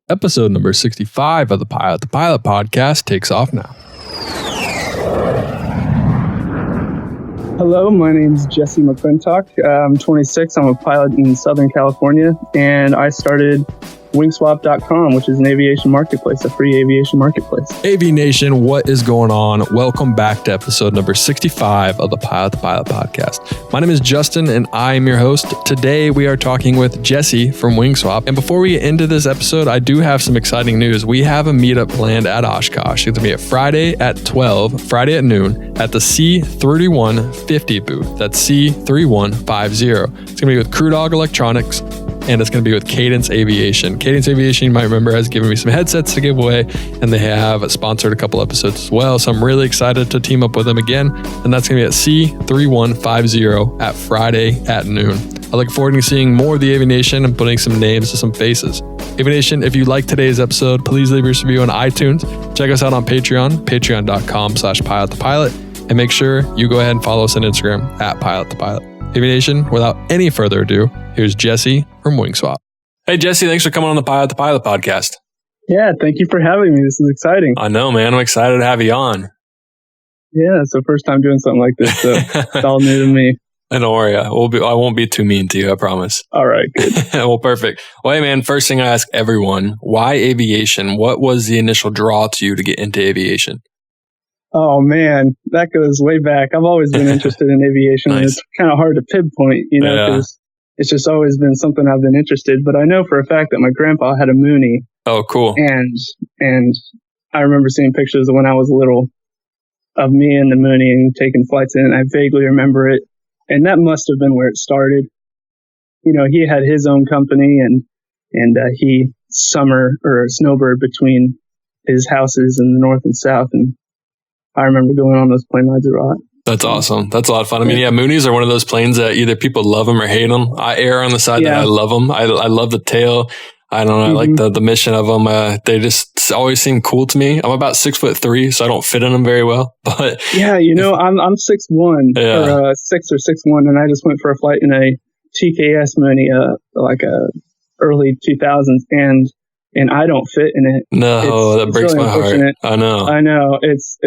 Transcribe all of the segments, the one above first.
Episode number 65 of the Pilot podcast takes off now. Hello, my name is Jesse McClintock. I'm 26. I'm a pilot in Southern California, and I started wingswap.com, which is an aviation marketplace, a free aviation marketplace. Avination, what is going on? Welcome back to episode number 65 of the Pilot podcast. My name is Justin, and I am your host. Today, we are talking with Jesse from Wingswap. And before we get into this episode, I do have some exciting news. We have a meetup planned at Oshkosh. It's going to be at Friday at noon at the C3150 booth. That's C3150. It's going to be with Crew Dog Electronics, and it's going to be with Cadence Aviation. Cadence Aviation, you might remember, has given me some headsets to give away, and they have sponsored a couple episodes as well. So I'm really excited to team up with them again. And that's going to be at C3150 at Friday at noon. I look forward to seeing more of the Avination and putting some names to some faces. Avination, if you like today's episode, please leave your review on iTunes. Check us out on Patreon, patreon.com/pilotthepilot. And make sure you go ahead and follow us on Instagram at pilotthepilot. Avination, without any further ado, here's Jesse from Wingswap. Hey, Jesse, thanks for coming on the Pilot podcast. Yeah, thank you for having me. This is exciting. I know, man. I'm excited to have you on. Yeah, it's the first time doing something like this, so it's all new to me. And don't worry, I won't be too mean to you, I promise. All right, good. Well, perfect. Well, hey, man, first thing I ask everyone, why aviation? What was the initial draw to you to get into aviation? Oh, man, that goes way back. I've always been interested in aviation. Nice. And it's kind of hard to pinpoint, because it's just always been something I've been interested in. But I know for a fact that my grandpa had a Mooney. Oh, cool. And I remember seeing pictures of when I was little of me and the Mooney and taking flights in, and I vaguely remember it. And that must have been where it started. You know, he had his own company, and he snowbird between his houses in the north and south, and I remember going on those plane rides a lot. That's awesome. That's a lot of fun. I mean, yeah, Moonies are one of those planes that either people love them or hate them. I err on the side that I love them. I love the tail. I don't know. I like the mission of them. They just always seem cool to me. I'm about 6'3", so I don't fit in them very well. But yeah, I'm 6'1", or 6 or 6'1", and I just went for a flight in a TKS Mooney, like a early 2000s, and I don't fit in it. No, that breaks really my heart. I know.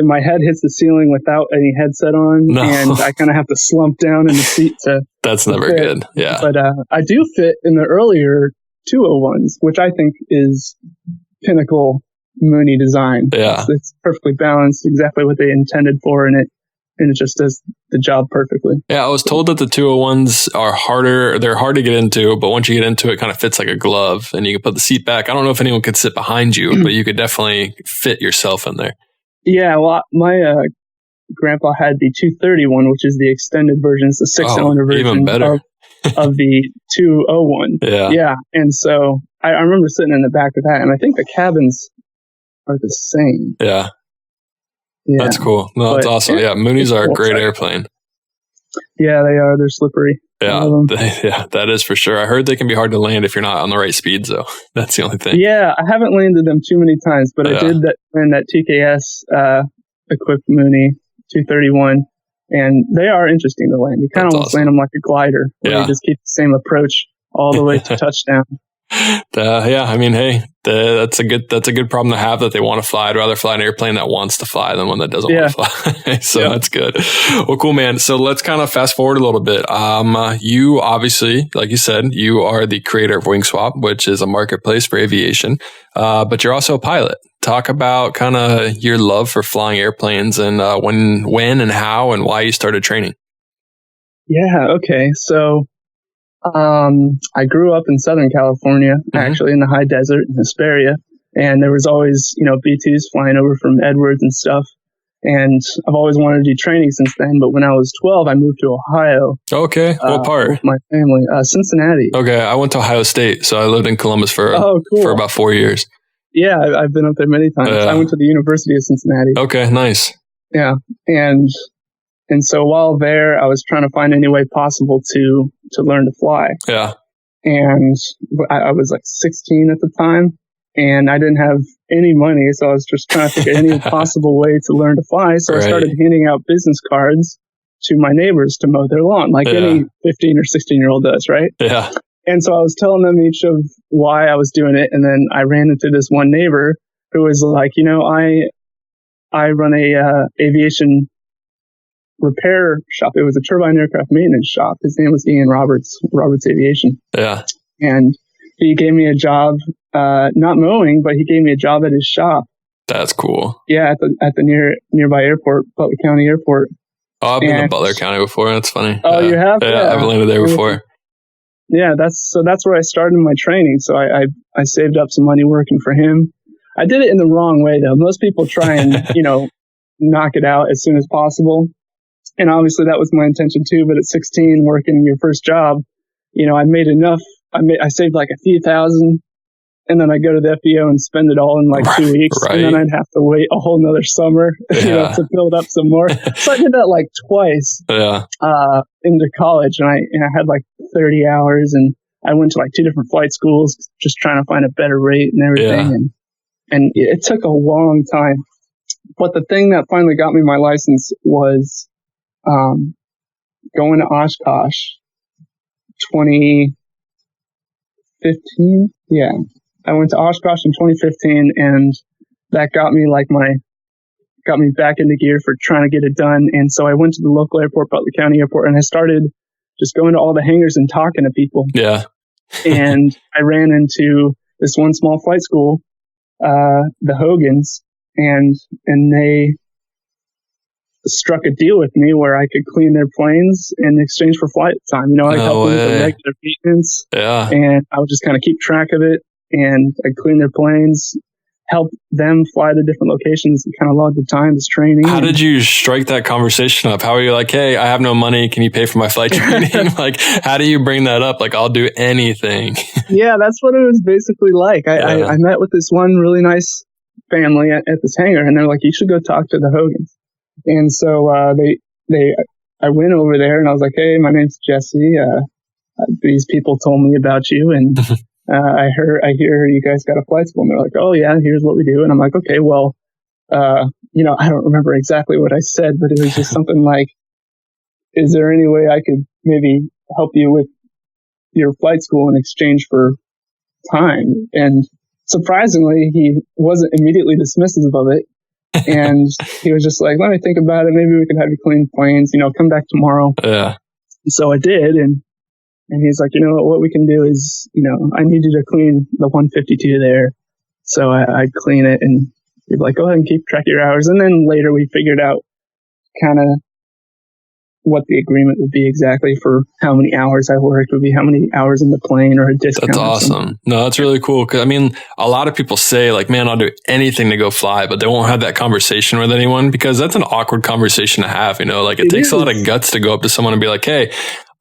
My head hits the ceiling without any headset on, and I kind of have to slump down in the seat to. That's never fit. good. Yeah, but I do fit in the earlier 201s, which I think is pinnacle Mooney design. Yeah, it's perfectly balanced, exactly what they intended for in it. And it just does the job perfectly. Yeah, I was told that the 201s are harder. They're hard to get into, but once you get into it, it kind of fits like a glove, and you can put the seat back. I don't know if anyone could sit behind you, but you could definitely fit yourself in there. Yeah, well, my grandpa had the 231, which is the extended version. It's the six-cylinder version even better. of the 201. Yeah. And so I remember sitting in the back of that, and I think the cabins are the same. Yeah. That's cool. No, that's awesome. Yeah, Moonies are a great airplane. Yeah, they are. They're slippery. Yeah, that is for sure. I heard they can be hard to land if you're not on the right speeds, though. That's the only thing. Yeah, I haven't landed them too many times, but I did land that TKS equipped Mooney 231, and they are interesting to land. You kind of almost land them like a glider, where you just keep the same approach all the way to touchdown. I mean, hey, that's a good problem to have, that they want to fly. I'd rather fly an airplane that wants to fly than one that doesn't want to fly. So that's good. Well, cool, man. So let's kind of fast forward a little bit. You obviously, like you said, you are the creator of Wingswap, which is a marketplace for aviation. But you're also a pilot. Talk about kind of your love for flying airplanes, and when and how and why you started training. Yeah. Okay. So I grew up in Southern California, actually in the high desert in Hesperia, and there was always, B-2s flying over from Edwards and stuff. And I've always wanted to do training since then. But when I was 12, I moved to Ohio. Okay. What part? With my family, Cincinnati. Okay. I went to Ohio State, so I lived in Columbus for about 4 years. Yeah, I've been up there many times. I went to the University of Cincinnati. Okay, nice. Yeah, and so while there, I was trying to find any way possible to learn to fly. Yeah. And I was like 16 at the time, and I didn't have any money, so I was just trying to think of any possible way to learn to fly. So I started handing out business cards to my neighbors to mow their lawn, like any 15 or 16-year-old does, right? Yeah. And so I was telling them each of why I was doing it. And then I ran into this one neighbor who was like, I run a aviation repair shop. It was a turbine aircraft maintenance shop. His name was Ian Roberts Aviation. Yeah. And he gave me a job, not mowing, but he gave me a job at his shop. That's cool. Yeah, at the nearby airport, Butler County Airport. Oh, I've been to Butler County before. That's funny. Oh, you have? Yeah, I've landed there before. Yeah, that's where I started my training. So I saved up some money working for him. I did it in the wrong way though. Most people try and, knock it out as soon as possible. And obviously that was my intention too. But at 16, working your first job, I made enough. I saved like a few thousand, and then I go to the FBO and spend it all in like 2 weeks. Right. And then I'd have to wait a whole nother summer, to build up some more. So I did that like twice, into college, and I had like 30 hours, and I went to like 2 different flight schools, just trying to find a better rate and everything. Yeah. And it took a long time. But the thing that finally got me my license was, going to Oshkosh 2015. Yeah. I went to Oshkosh in 2015, and that got me back into gear for trying to get it done. And so I went to the local airport, Butler County Airport, and I started just going to all the hangars and talking to people. Yeah. And I ran into this one small flight school, the Hogans, and they struck a deal with me where I could clean their planes in exchange for flight time. I'd help them with the regular maintenance. Yeah. And I would just kind of keep track of it, and I'd clean their planes, help them fly to different locations, and kind of log the time as training. How did you strike that conversation up? How are you like, hey, I have no money. Can you pay for my flight training? Like, how do you bring that up? Like, I'll do anything. Yeah, that's what it was basically like. I met with this one really nice family at this hangar, and they're like, you should go talk to the Hogans. And so I went over there, and I was like, hey, my name's Jesse. These people told me about you, and I hear you guys got a flight school. And they're like, oh yeah, here's what we do. And I'm like, okay, well, I don't remember exactly what I said, but it was just something like, is there any way I could maybe help you with your flight school in exchange for time? And surprisingly, he wasn't immediately dismissive of it. And he was just like, let me think about it. Maybe we could have you clean planes, come back tomorrow. Yeah. So I did. And he's like, what we can do is, I need you to clean the 152 there. So I'd clean it, and he'd be like, go ahead and keep track of your hours. And then later we figured out kind of what the agreement would be exactly for how many hours I worked, would be how many hours in the plane, or a discount. That's awesome. No, that's really cool. Cause a lot of people say like, man, I'll do anything to go fly, but they won't have that conversation with anyone, because that's an awkward conversation to have. It takes a lot of guts to go up to someone and be like, hey,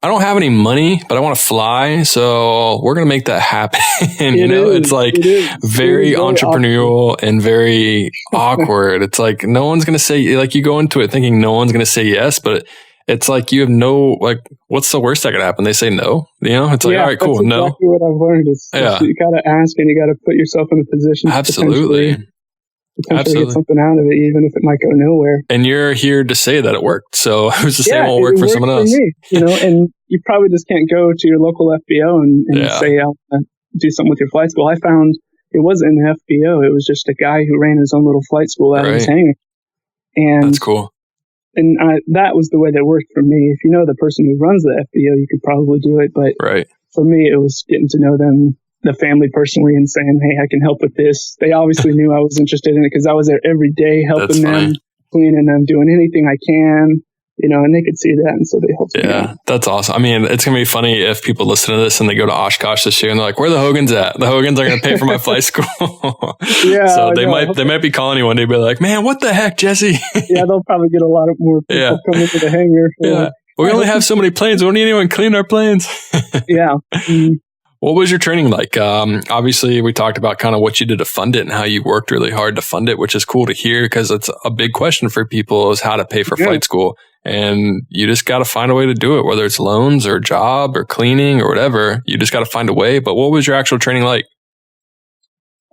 I don't have any money, but I want to fly. So we're going to make that happen. It's like very entrepreneurial awkward. And very awkward. It's like, no one's going to say, like, you go into it thinking no one's going to say yes, but it's like, you have no, like, what's the worst that could happen? They say no, it's like, all right, cool. That's exactly what I've learned is you got to ask, and you got to put yourself in a position Absolutely. to potentially get something out of it, even if it might go nowhere. And you're here to say that it worked. So who's to say it won't work for someone else? For me, and you probably just can't go to your local FBO and say, I'll do something with your flight school. I found it wasn't an FBO. It was just a guy who ran his own little flight school out of his hangar. And that's cool. And that was the way that worked for me. If you know the person who runs the FBO, you could probably do it. But for me, it was getting to know them, the family personally, and saying, hey, I can help with this. They obviously knew I was interested in it, because I was there every day helping them, cleaning them, doing anything I can, and they could see that. And so they helped me. Yeah, that's awesome. It's going to be funny if people listen to this and they go to Oshkosh this year and they're like, where are the Hogans at? The Hogans are going to pay for my flight school. So they might be calling you one day and be like, man, what the heck, Jesse? They'll probably get a lot of more people coming to the hangar. We only have so many planes. We don't need anyone to clean our planes. What was your training like? Obviously, we talked about kind of what you did to fund it and how you worked really hard to fund it, which is cool to hear, because it's a big question for people is how to pay for flight school. And you just got to find a way to do it, whether it's loans or job or cleaning or whatever. You just got to find a way. But what was your actual training like?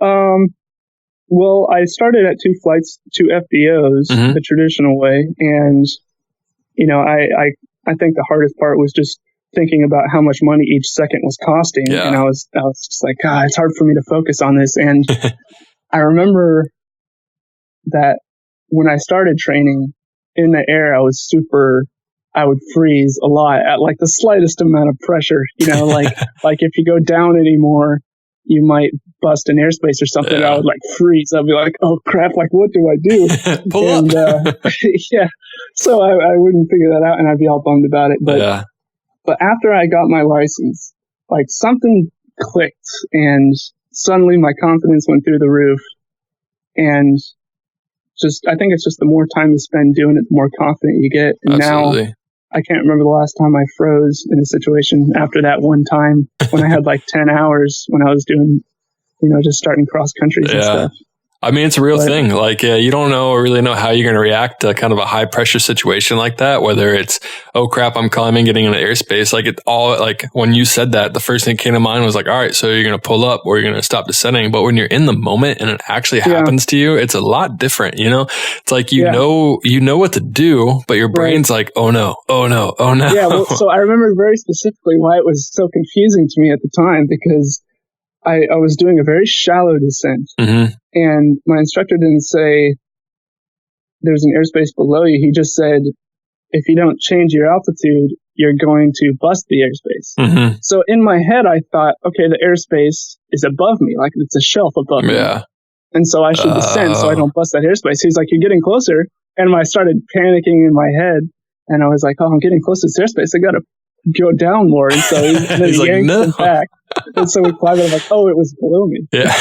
Well, I started at 2 FBOs, the traditional way. And, I think the hardest part was just thinking about how much money each second was costing. Yeah. And I was just like, God, it's hard for me to focus on this. And I remember that when I started training in the air, I would freeze a lot at like the slightest amount of pressure, like if you go down anymore, you might bust an airspace or something. Yeah. I would like freeze. I'd be like, oh crap, like what do I do? Pull up. Yeah. So I wouldn't figure that out and I'd be all bummed about it. But after I got my license, like something clicked and suddenly my confidence went through the roof. And I think it's just the more time you spend doing it, the more confident you get. And Absolutely. now I can't remember the last time I froze in a situation after that one time when I had like 10 hours when I was doing, just starting cross countries and stuff. I mean, it's a real thing. Like, you don't really know how you're going to react to kind of a high pressure situation like that. Whether it's, oh crap, I'm climbing, getting into airspace. Like when you said that, the first thing that came to mind was like, all right, so you're going to pull up or you're going to stop descending. But when you're in the moment and it actually happens to you, it's a lot different. It's like, you know what to do, but your brain's like, oh no. Yeah. Well, so I remember very specifically why it was so confusing to me at the time, because I was doing a very shallow descent. Mm-hmm. And my instructor didn't say there's an airspace below you. He just said, if you don't change your altitude, you're going to bust the airspace. Mm-hmm. So in my head, I thought, okay, the airspace is above me, like it's a shelf above me. And so I should descend so I don't bust that airspace. He's like, you're getting closer. And I started panicking in my head. And I was like, oh, I'm getting close to this airspace. I got to go down more. And so he like, yanked no. me back. And so we climbed, and I'm like, oh, it was below me. Yeah.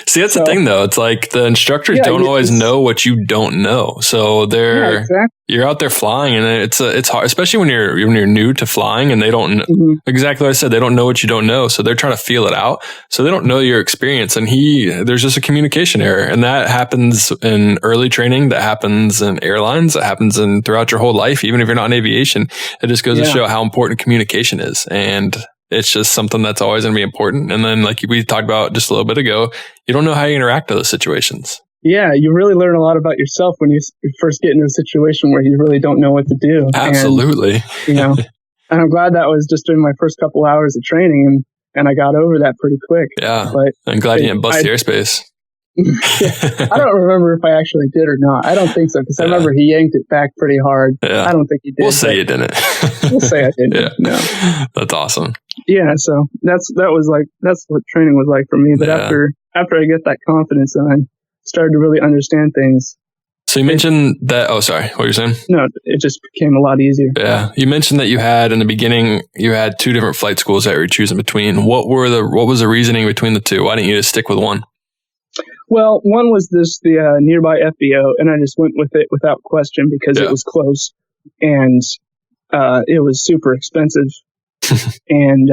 See, that's the thing though. It's like the instructors don't always know what you don't know. So you're out there flying, and it's hard, especially when you're new to flying and they don't know exactly what I said. They don't know what you don't know. So they're trying to feel it out. So they don't know your experience. And there's just a communication error, and that happens in early training. That happens in airlines. That happens throughout your whole life. Even if you're not in aviation, it just goes to show how important communication is. And it's just something that's always going to be important. And then, like we talked about just a little bit ago, you don't know how you interact with those situations. Yeah, you really learn a lot about yourself when you first get into a situation where you really don't know what to do. Absolutely. And I'm glad that was just during my first couple hours of training, and I got over that pretty quick. Yeah, but I'm glad you didn't bust the airspace. I don't remember if I actually did or not. I don't think so, because I remember he yanked it back pretty hard. Yeah. I don't think he did. We'll say you didn't. We'll say I didn't. Yeah. No. That's awesome. Yeah, so that's what training was like for me. But after I get that confidence, and I started to really understand things. So you mentioned that. Oh, sorry. What were you saying? No, it just became a lot easier. Yeah, you mentioned that you had in the beginning two different flight schools that you were choosing between. What was the reasoning between the two? Why didn't you just stick with one? Well, one was the nearby FBO, and I just went with it without question because it was close, and it was super expensive. And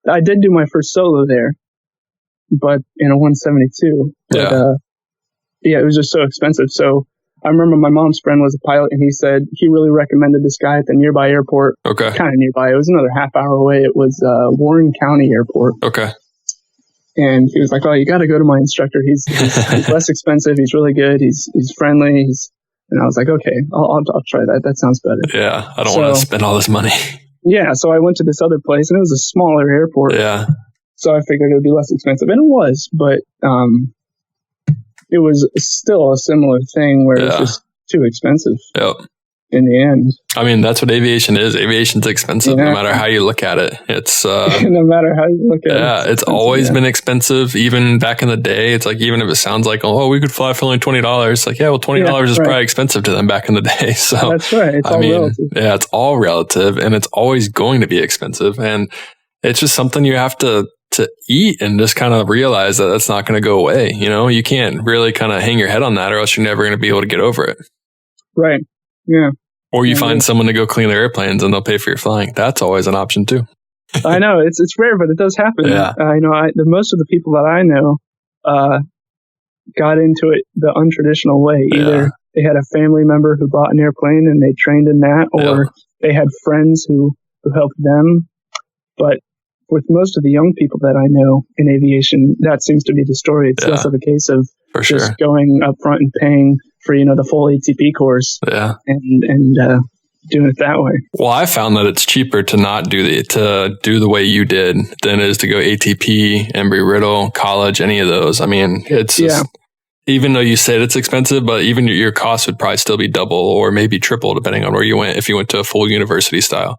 I did do my first solo there, but in a 172. But, it was just so expensive. So I remember my mom's friend was a pilot, and he said he really recommended this guy at the nearby airport. Okay. Kind of nearby. It was another half hour away. It was Warren County Airport. Okay. And he was like, "Oh, you got to go to my instructor. He's less expensive. He's really good. He's friendly. And I was like, okay, I'll try that. That sounds better. Yeah, I don't want to spend all this money. Yeah, so I went to this other place, and it was a smaller airport. Yeah. So I figured it would be less expensive, and it was, but it was still a similar thing where it's just too expensive. Yep. In the end. I mean, that's what aviation is. Aviation's expensive no matter how you look at it. It's no matter how you look at it. Yeah, it's always been expensive. Even back in the day, it's like, even if it sounds like, oh, we could fly for only $20. Like, yeah, well, $20 is probably expensive to them back in the day. So that's right. It's all relative. Yeah, it's all relative, and it's always going to be expensive. And it's just something you have to eat and just kind of realize that that's not going to go away. You can't really kind of hang your head on that, or else you're never going to be able to get over it. Right. Yeah. Or you find someone to go clean their airplanes and they'll pay for your flying. That's always an option too. I know it's rare, but it does happen. Yeah. Most of the people that I know got into it the untraditional way. Either they had a family member who bought an airplane and they trained in that, or they had friends who helped them. But with most of the young people that I know in aviation, that seems to be the story. It's less of a case of just going up front and paying for, the full ATP course. Yeah. And doing it that way. Well, I found that it's cheaper to not do the way you did than it is to go ATP, Embry-Riddle, college, any of those. I mean, it's just, even though you said it's expensive, but even your cost would probably still be double or maybe triple depending on where you went if you went to a full university style.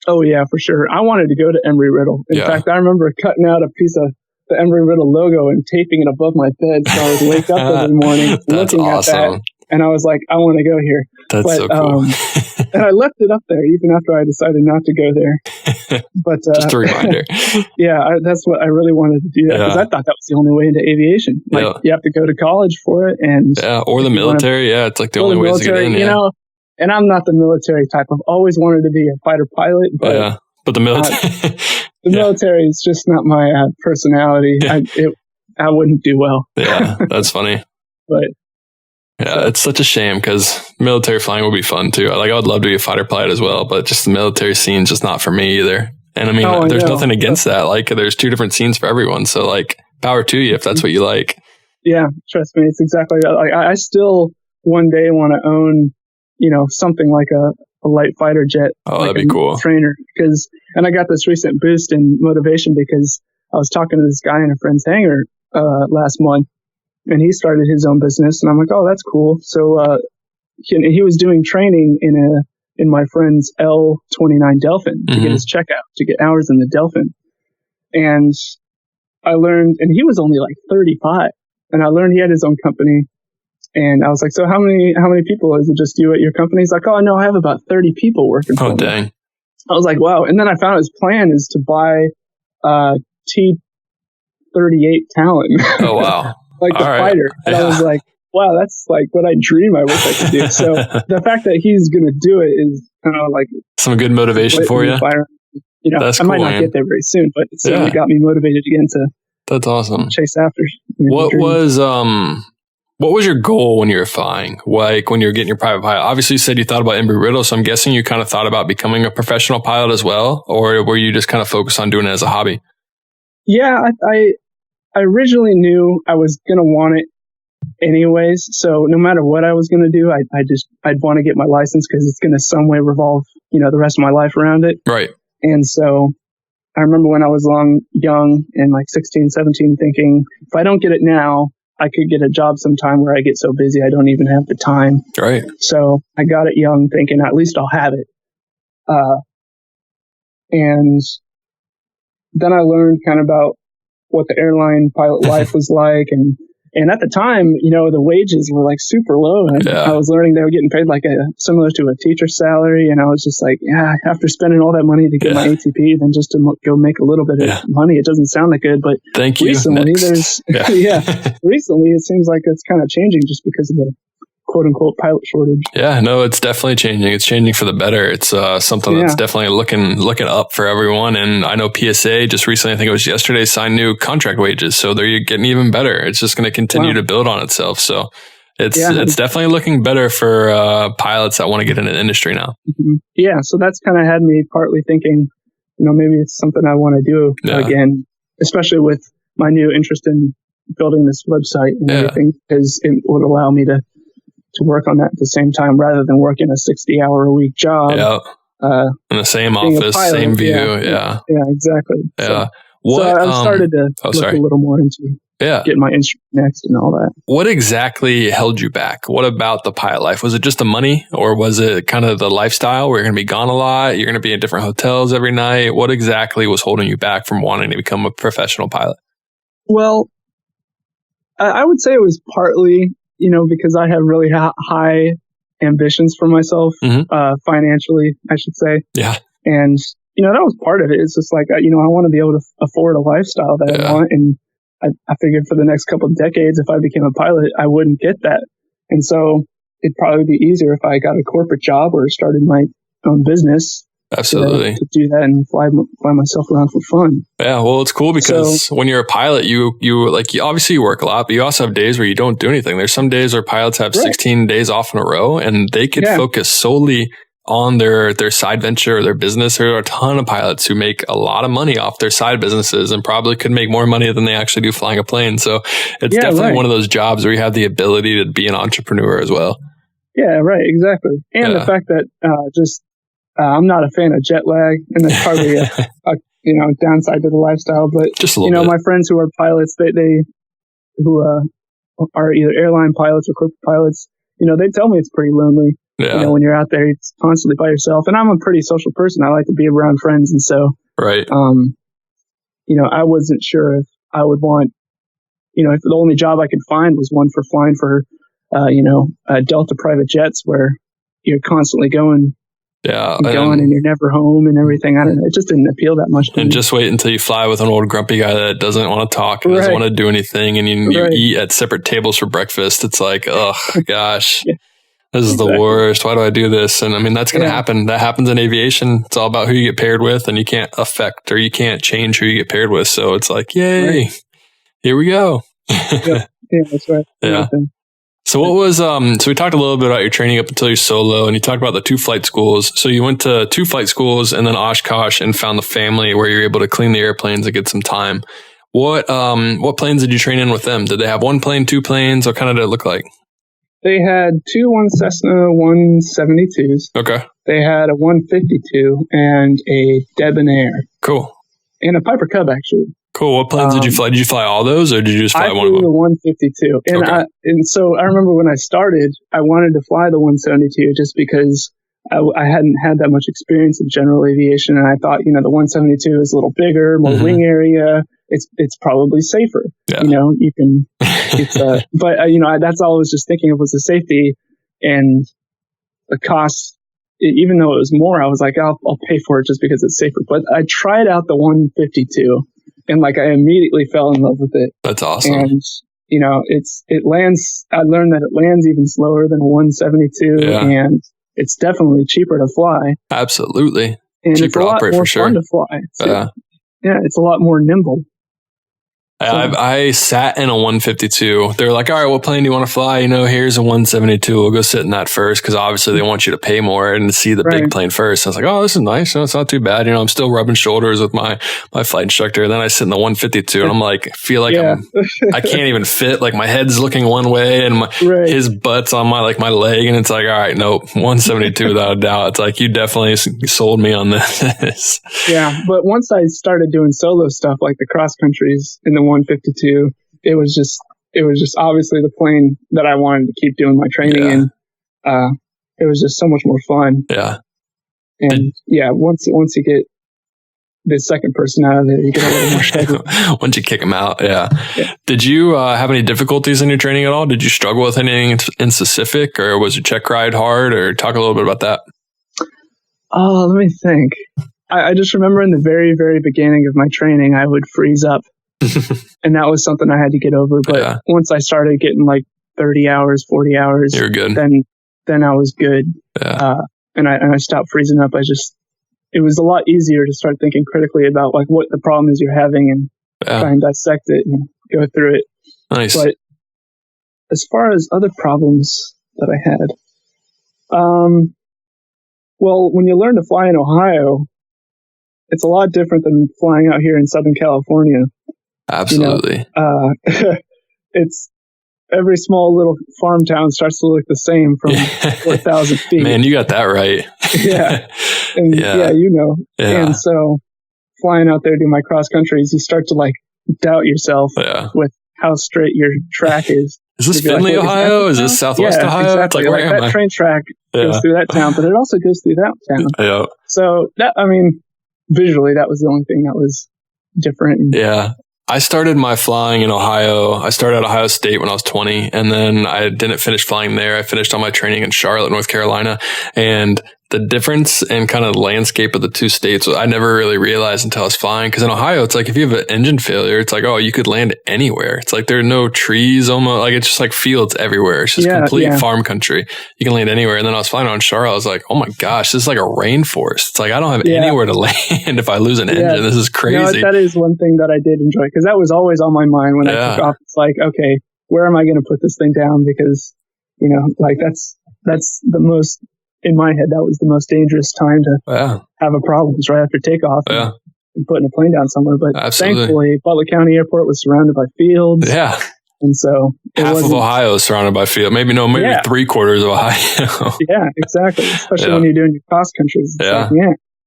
Oh, yeah, for sure. I wanted to go to Embry-Riddle. In fact, I remember cutting out a piece of the Embry-Riddle logo and taping it above my bed. So I would wake up every morning looking at that. And I was like, I want to go here. That's so cool. And I left it up there even after I decided not to go there. But just a reminder. That's what I really wanted to do, because I thought that was the only way into aviation. Like you have to go to college for it, and or the military. It's like the only way to get in. You know, and I'm not the military type. I've always wanted to be a fighter pilot, but the military, the military is just not my personality. I wouldn't do well. That's funny. But. Yeah, it's such a shame because military flying would be fun too. Like, I would love to be a fighter pilot as well, but just the military scene's just not for me either. And I mean, there's nothing against that. Like, there's two different scenes for everyone. So, like, power to you if that's what you like. Yeah, trust me, it's exactly that. Like, I still one day want to own, something like a light fighter jet. Oh, like that'd be cool. Trainer, and I got this recent boost in motivation because I was talking to this guy in a friend's hangar last month. And he started his own business, and I'm like, oh, that's cool. So he was doing training in my friend's L-29 Delphin to get his checkout, to get hours in the Delphin. And I learned, and he was only like 35, and I learned he had his own company. And I was like, so how many people? Is it just you at your company? He's like, oh, no, I have about 30 people working for me. Oh, dang. I was like, wow. And then I found his plan is to buy T-38 Talon. Oh, wow. Like the fighter. And I was like, wow, that's like what I dream I wish I could do. So the fact that he's going to do it is kind of like some good motivation for you. That's cool, I might not get there very soon, but it certainly got me motivated again to that's awesome. Chase after. What was your goal when you were flying? Like when you were getting your private pilot? Obviously you said you thought about Embry-Riddle, so I'm guessing you kind of thought about becoming a professional pilot as well, or were you just kind of focused on doing it as a hobby? Yeah, I originally knew I was going to want it anyways. So no matter what I was going to do, I'd want to get my license because it's going to some way revolve, the rest of my life around it. Right. And so I remember when I was young and like 16, 17, thinking if I don't get it now, I could get a job sometime where I get so busy I don't even have the time. Right. So I got it young thinking at least I'll have it. And then I learned kind of about what the airline pilot life was like. And at the time, the wages were like super low. And I was learning they were getting paid like similar to a teacher's salary. And I was just like, after spending all that money to get my ATP, then just to go make a little bit of money, it doesn't sound that good. But thank you. Recently, recently it seems like it's kind of changing just because of the quote unquote pilot shortage. Yeah, no, it's definitely changing. It's changing for the better. It's something that's definitely looking up for everyone. And I know PSA just recently, I think it was yesterday, signed new contract wages. So they're getting even better. It's just going to continue to build on itself. So it's definitely looking better for pilots that want to get into the industry now. Mm-hmm. Yeah. So that's kind of had me partly thinking, maybe it's something I want to do again, especially with my new interest in building this website and everything, because it would allow me to work on that at the same time rather than working a 60-hour-a-week job. In the same office, same view. Yeah, exactly. Yeah. So I started to look a little more into getting my instrument next and all that. What exactly held you back? What about the pilot life? Was it just the money, or was it kind of the lifestyle where you're going to be gone a lot? You're going to be in different hotels every night. What exactly was holding you back from wanting to become a professional pilot? Well, I would say it was partly because I have really high ambitions for myself, financially, I should say. Yeah. And, that was part of it. It's just like, I want to be able to afford a lifestyle that I want. And I figured for the next couple of decades, if I became a pilot, I wouldn't get that. And so it'd probably be easier if I got a corporate job or started my own business. Absolutely. To do that and fly myself around for fun. Yeah, well, it's cool because when you're a pilot, you obviously you work a lot, but you also have days where you don't do anything. There's some days where pilots have 16 days off in a row, and they could focus solely on their side venture or their business. There are a ton of pilots who make a lot of money off their side businesses and probably could make more money than they actually do flying a plane. So it's definitely one of those jobs where you have the ability to be an entrepreneur as well. Yeah, right, exactly. And the fact that I'm not a fan of jet lag, and that's probably a downside to the lifestyle. But just a little bit. My friends who are pilots, they who are either airline pilots or corporate pilots, they tell me it's pretty lonely. Yeah. When you're out there, it's constantly by yourself. And I'm a pretty social person. I like to be around friends, and so right. I wasn't sure if I would want, if the only job I could find was one for flying for, Delta private jets where you're constantly going. Yeah, and you're never home and everything. I don't know. It just didn't appeal that much to me. And just wait until you fly with an old grumpy guy that doesn't want to talk and doesn't want to do anything, and you eat at separate tables for breakfast. It's like, oh gosh, this is the worst. Why do I do this? And I mean, that's going to happen. That happens in aviation. It's all about who you get paired with, and you can't affect or you can't change who you get paired with. So it's like, yay, here we go. Yeah, that's right. Yeah. So what was, so we talked a little bit about your training up until you're solo, and you talked about the 2 flight schools. So you went to 2 flight schools and then Oshkosh and found the family where you're able to clean the airplanes and get some time. What planes did you train in with them? Did they have 1 plane, 2 planes? What kind of did it look like? They had 2 Cessna 172s. Okay. They had a 152 and a Debonair. Cool. And a Piper Cub, actually. Cool. What planes did you fly? Did you fly all those, or did you just fly one of them? I flew the 152. And so I remember when I started, I wanted to fly the 172 just because I hadn't had that much experience in general aviation. And I thought, the 172 is a little bigger, more wing area. It's probably safer. Yeah. You can, but that's all I was just thinking of was the safety and the cost. Even though it was more, I was like, I'll pay for it just because it's safer. But I tried out the 152. And I immediately fell in love with it. That's awesome. And, it lands, I learned that it lands even slower than a 172 and it's definitely cheaper to fly. Absolutely. And cheaper it's a lot to operate more for sure. fun to fly. It's a lot more nimble. I sat in a 152. They're like, all right, what plane do you want to fly? Here's a 172. We'll go sit in that first because obviously they want you to pay more and see the big plane first. I was like, oh, this is nice. It's not too bad. I'm still rubbing shoulders with my flight instructor. And then I sit in the 152 and I'm like, feel like I can't even fit. Like my head's looking one way and his butt's on my leg. And it's like, all right, nope, 172 without a doubt. It's like, you definitely sold me on this. Yeah. But once I started doing solo stuff like the cross countries in the 152, it was just obviously the plane that I wanted to keep doing my training in. It was just so much more fun. Yeah. And once you get the second person out of there, you get a little more schedule. Once you kick them out, yeah. Did you have any difficulties in your training at all? Did you struggle with anything in specific, or was your check ride hard? Or talk a little bit about that. Oh, let me think. I just remember in the very, very beginning of my training, I would freeze up. And that was something I had to get over. But once I started getting 30 hours, 40 hours, you were good. Then I was good. Yeah. And I stopped freezing up. It was a lot easier to start thinking critically about what the problem is you're having and try and dissect it and go through it. Nice. But as far as other problems that I had, well, when you learn to fly in Ohio, it's a lot different than flying out here in Southern California. Absolutely. It's every small little farm town starts to look the same from 4,000 feet. Man, you got that right. Yeah. And Yeah. And so flying out there doing my cross countries, you start to doubt yourself with how straight your track is. Is this Findlay, Ohio? Is this Southwest Ohio? Exactly. It's where am that I? train track goes through that town, but it also goes through that town. Yeah. So visually, that was the only thing that was different. Yeah. I started my flying in Ohio. I started at Ohio State when I was 20, and then I didn't finish flying there. I finished all my training in Charlotte, North Carolina. And the difference in kind of the landscape of the two states, I never really realized until I was flying. Because in Ohio, it's if you have an engine failure, it's you could land anywhere. It's there are no trees almost. It's just fields everywhere. It's just complete farm country. You can land anywhere. And then I was flying on Charlotte. I was like, oh my gosh, this is like a rainforest. It's I don't have anywhere to land if I lose an engine. This is crazy. That is one thing that I did enjoy, because that was always on my mind when I took off. It's okay, where am I going to put this thing down? Because, that's the most, in my head, that was the most dangerous time to have a problem. It's right after takeoff and putting a plane down somewhere. But thankfully, Butler County Airport was surrounded by fields. Yeah. And so half of Ohio is surrounded by field. Maybe 3/4 of Ohio. Yeah, exactly. Especially when you're doing your cross countries. It's like,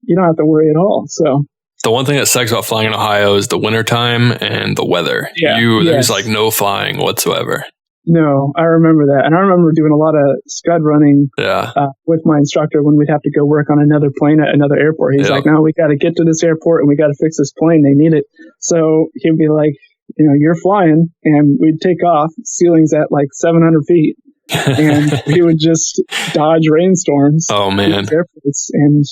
you don't have to worry at all. So the one thing that sucks about flying in Ohio is the wintertime and the weather. There's like no flying whatsoever. No, I remember that. And I remember doing a lot of scud running with my instructor when we'd have to go work on another plane at another airport. He's like, no, we got to get to this airport and we got to fix this plane. They need it. So he'd be like, you're flying, and we'd take off, ceilings at like 700 feet, and we would just dodge rainstorms. Oh, man. Airports. And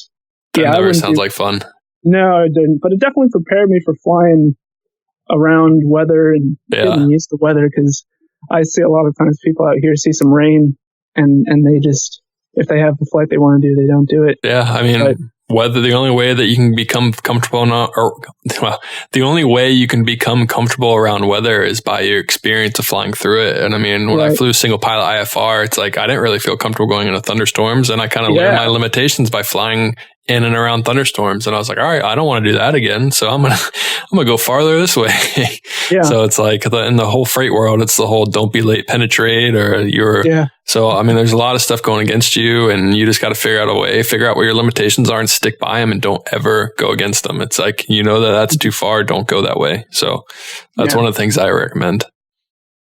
that never sounds like fun. No, it didn't. But it definitely prepared me for flying around weather and getting used to weather, because I see a lot of times people out here see some rain and they just, if they have the flight they want to do, they don't do it. Yeah, I mean, whether the only way that you can become comfortable the only way you can become comfortable around weather is by your experience of flying through it. And I mean, when I flew single pilot IFR, it's like I didn't really feel comfortable going into thunderstorms, and I kind of learned my limitations by flying in and around thunderstorms. And I was like, all right, I don't want to do that again. So I'm gonna go farther this way. So it's like in the whole freight world, it's the whole don't be late penetrate, or so I mean, there's a lot of stuff going against you, and you just got to figure out what your limitations are and stick by them, and don't ever go against them. It's like, that's too far. Don't go that way. So that's one of the things I recommend.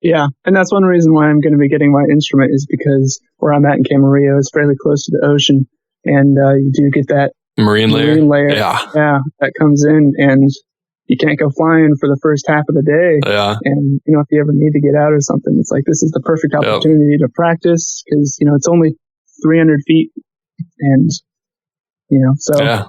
Yeah. And that's one reason why I'm going to be getting my instrument, is because where I'm at in Camarillo is fairly close to the ocean. And you do get that marine layer. Yeah, that comes in, and you can't go flying for the first half of the day. Yeah. And, if you ever need to get out or something, it's like, this is the perfect opportunity to practice, because, it's only 300 feet. And, so. Yeah.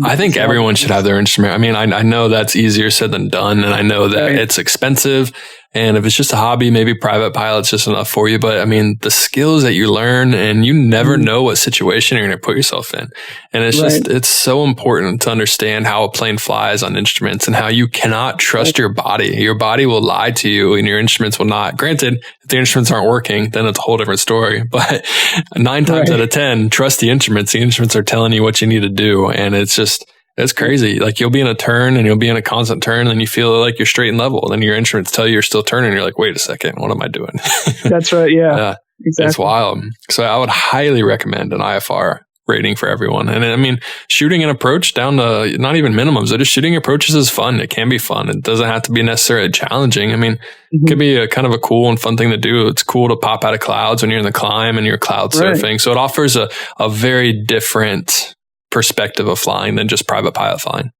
I think everyone should have their instrument. I mean, I know that's easier said than done, and I know that it's expensive. And if it's just a hobby, maybe private pilot's just enough for you. But I mean, the skills that you learn, and you never know what situation you're going to put yourself in. And it's it's so important to understand how a plane flies on instruments, and how you cannot trust your body. Your body will lie to you, and your instruments will not. Granted, if the instruments aren't working, then it's a whole different story. But 9 times out of 10, trust the instruments. The instruments are telling you what you need to do. And it's crazy. Like, you'll be in a turn, and you'll be in a constant turn, and you feel like you're straight and level. Then your instruments tell you you're still turning. And you're like, wait a second, what am I doing? That's right. Yeah, exactly. It's wild. So I would highly recommend an IFR rating for everyone. And I mean, shooting an approach down to not even minimums, just shooting approaches is fun. It can be fun. It doesn't have to be necessarily challenging. I mean, it could be a kind of a cool and fun thing to do. It's cool to pop out of clouds when you're in the climb and you're cloud surfing. So it offers a very different perspective of flying than just private pilot flying.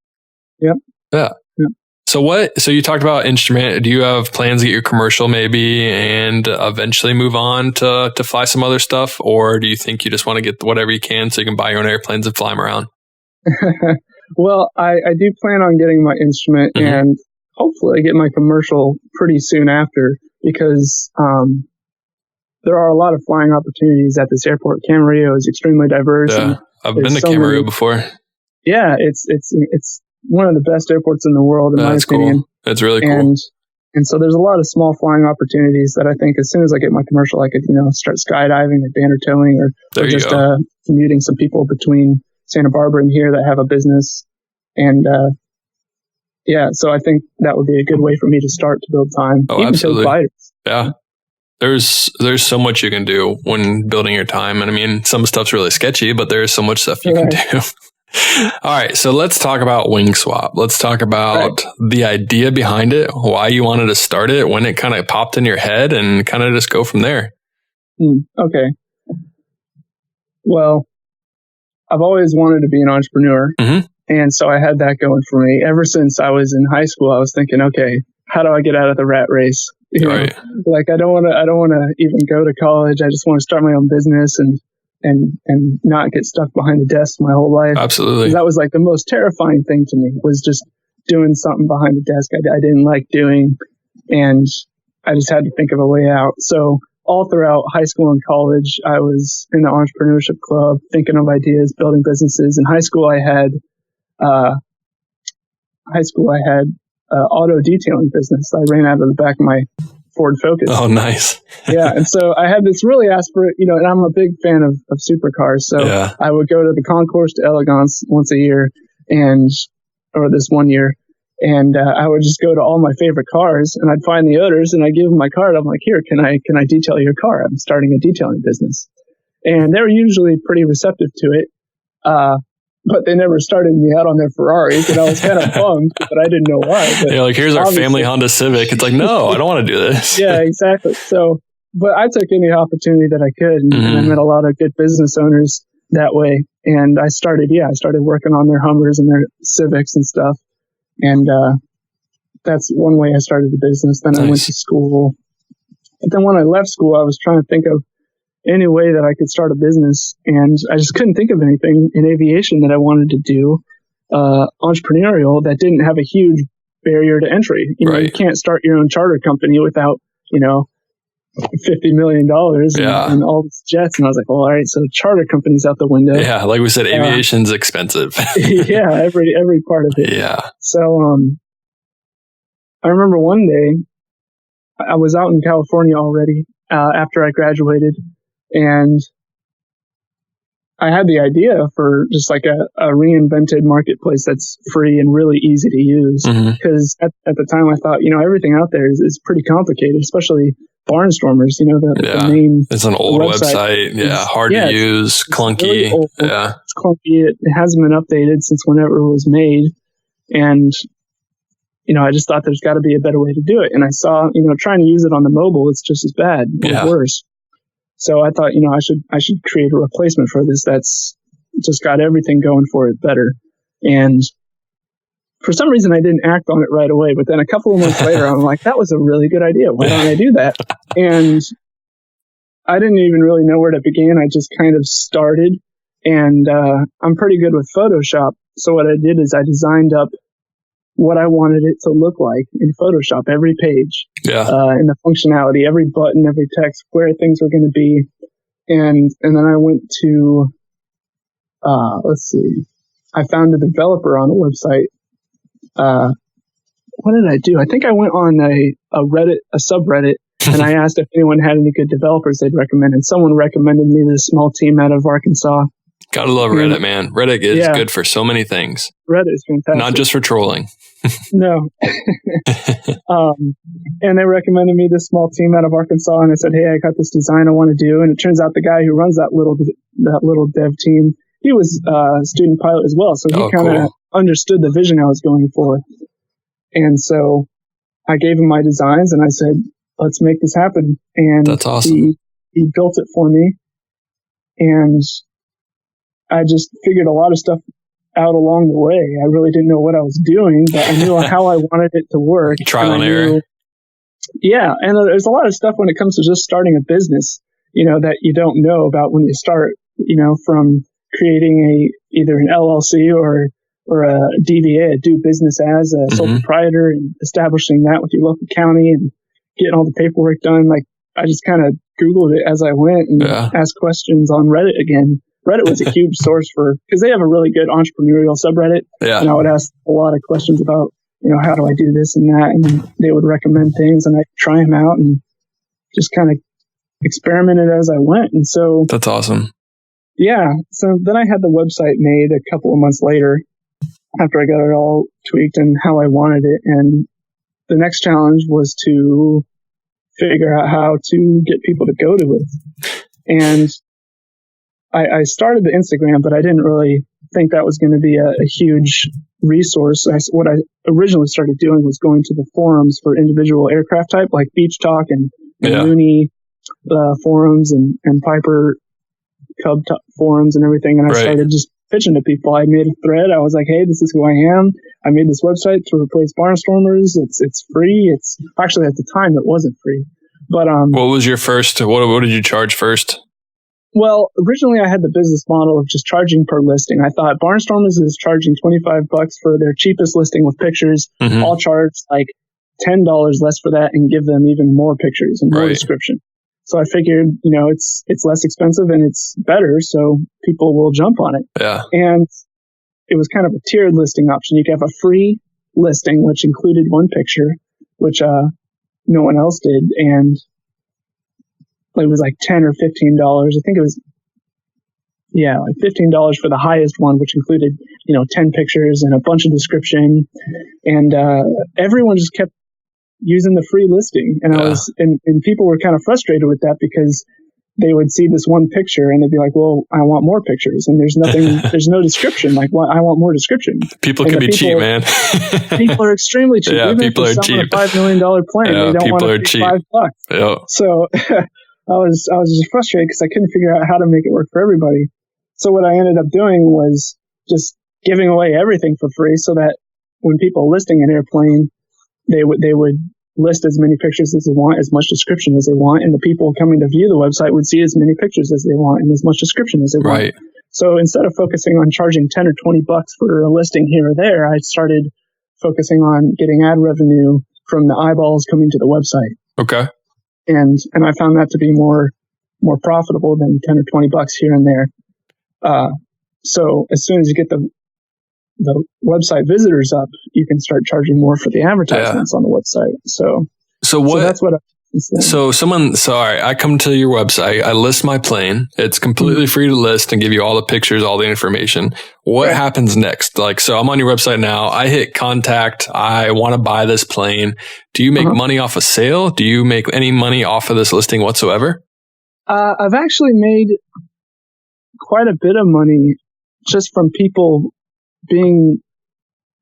Yep. Yeah. So you talked about instrument. Do you have plans to get your commercial maybe and eventually move on to fly some other stuff? Or do you think you just want to get whatever you can so you can buy your own airplanes and fly them around? Well, I do plan on getting my instrument and hopefully get my commercial pretty soon after, because there are a lot of flying opportunities at this airport. Camarillo is extremely diverse. Yeah, I've been to Camarillo before. Yeah, it's one of the best airports in the world, in my opinion. Cool. It's really cool. And so there's a lot of small flying opportunities that I think as soon as I get my commercial, I could, start skydiving or banner towing or just commuting some people between Santa Barbara and here that have a business. And so I think that would be a good way for me to start to build time. Oh, even absolutely. Fighters. Yeah. There's so much you can do when building your time. And I mean, some stuff's really sketchy, but there's so much stuff you can do. All right. So let's talk about Wing Swap. Let's talk about the idea behind it, why you wanted to start it, when it kind of popped in your head, and kind of just go from there. Okay. Well, I've always wanted to be an entrepreneur. And so I had that going for me. Ever since I was in high school, I was thinking, okay, how do I get out of the rat race? Like, I don't want to even go to college. I just want to start my own business and not get stuck behind a desk my whole life. Absolutely. That was like the most terrifying thing to me, was just doing something behind a desk I didn't like doing. And I just had to think of a way out. So all throughout high school and college, I was in the entrepreneurship club, thinking of ideas, building businesses. In high school, I had auto detailing business. I ran out of the back of my Ford Focus. Oh, nice. Yeah. And so I had this really aspirate, and I'm a big fan of supercars. So I would go to the Concours de Elegance once a year or this one year. And I would just go to all my favorite cars, and I'd find the owners, and I'd give them my card. I'm like, here, can I detail your car? I'm starting a detailing business. And they were usually pretty receptive to it. But they never started me out on their Ferraris, and I was kind of bummed, but I didn't know why. But you're like, here's our family Honda Civic. It's like, no, I don't want to do this. Yeah, exactly. So, but I took any opportunity that I could, and I met a lot of good business owners that way. And I started working on their Hummers and their Civics and stuff. And that's one way I started the business. Then I went to school. But then when I left school, I was trying to think of any way that I could start a business. And I just couldn't think of anything in aviation that I wanted to do entrepreneurial that didn't have a huge barrier to entry. You know, you can't start your own charter company without, $50 million and all these jets. And I was like, well, all right, so charter company's out the window. Yeah, like we said, aviation's expensive. Yeah, every part of it. Yeah. So I remember one day I was out in California already after I graduated, and I had the idea for just like a reinvented marketplace that's free and really easy to use. Because at the time I thought, everything out there is pretty complicated, especially Barnstormers, the main it's an old website. Yeah. Hard to use, clunky. Really old. Yeah. It's clunky. It hasn't been updated since whenever it was made. And, I just thought there's got to be a better way to do it. And I saw, trying to use it on the mobile, it's just as bad or worse. So I thought, I should create a replacement for this that's just got everything going for it better. And for some reason, I didn't act on it right away. But then a couple of months later, I'm like, that was a really good idea. Why don't I do that? And I didn't even really know where to begin. I just kind of started. And I'm pretty good with Photoshop. So what I did is I designed up what I wanted it to look like in Photoshop, every page, and the functionality, every button, every text, where things were going to be. And then I went to, I found a developer on a website. What did I do? I think I went on a Reddit, a subreddit, and I asked if anyone had any good developers they'd recommend. And someone recommended me this small team out of Arkansas. Gotta love Reddit, man. Reddit is good for so many things. Reddit is fantastic. Not just for trolling. No. And they recommended me this small team out of Arkansas, and I said, hey, I got this design I want to do. And it turns out the guy who runs that little dev team, he was a student pilot as well. So he kind of understood the vision I was going for. And so I gave him my designs and I said, let's make this happen. And that's awesome. He built it for me. And I just figured a lot of stuff out along the way. I really didn't know what I was doing, but I knew how I wanted it to work. Trial and error. Yeah. And there's a lot of stuff when it comes to just starting a business, that you don't know about when you start, from creating either an LLC or a DBA, a do business as a sole proprietor, and establishing that with your local county and getting all the paperwork done. Like, I just kind of Googled it as I went and asked questions on Reddit again. Reddit was a huge source because they have a really good entrepreneurial subreddit. Yeah. And I would ask a lot of questions about, how do I do this and that? And they would recommend things and I'd try them out and just kind of experimented as I went. And so that's awesome. Yeah. So then I had the website made a couple of months later after I got it all tweaked and how I wanted it. And the next challenge was to figure out how to get people to go to it. And I started the Instagram, but I didn't really think that was going to be a huge resource. What I originally started doing was going to the forums for individual aircraft type, like Beach Talk and Looney forums and Piper Cub forums and everything. And I started just pitching to people. I made a thread. I was like, hey, this is who I am. I made this website to replace Barnstormers. It's free. It's actually, at the time, it wasn't free. But what was your first? What did you charge first? Well, originally I had the business model of just charging per listing. I thought Barnstormers is charging $25 for their cheapest listing with pictures. I'll charge like $10 less for that and give them even more pictures and more description. So I figured, it's less expensive and it's better, so people will jump on it. Yeah. And it was kind of a tiered listing option. You could have a free listing, which included one picture, which no one else did, and it was like $10 or $15. I think it was Yeah, like $15 for the highest one, which included, 10 pictures and a bunch of description. And everyone just kept using the free listing. And and people were kind of frustrated with that because they would see this one picture and they'd be like, well, I want more pictures. And there's no description. Like, I want more description. People can be cheap, man. People are extremely cheap. Yeah, even people if are cheap. $5 million plan, Yeah, they don't people want are to cheap. pay $5. Yeah. So I was just frustrated because I couldn't figure out how to make it work for everybody. So what I ended up doing was just giving away everything for free so that when people are listing an airplane, they would list as many pictures as they want, as much description as they want, and the people coming to view the website would see as many pictures as they want and as much description as they want. Right. So instead of focusing on charging $10 or $20 for a listing here or there, I started focusing on getting ad revenue from the eyeballs coming to the website. Okay. And I found that to be more profitable than $10 or $20 here and there. So as soon as you get the website visitors up, you can start charging more for the advertisements on the website. So that's what. I come to your website, I list my plane. It's completely free to list and give you all the pictures, all the information. What happens next? Like, so I'm on your website now. I hit contact. I want to buy this plane. Do you make money off a sale? Do you make any money off of this listing whatsoever? I've actually made quite a bit of money just from people being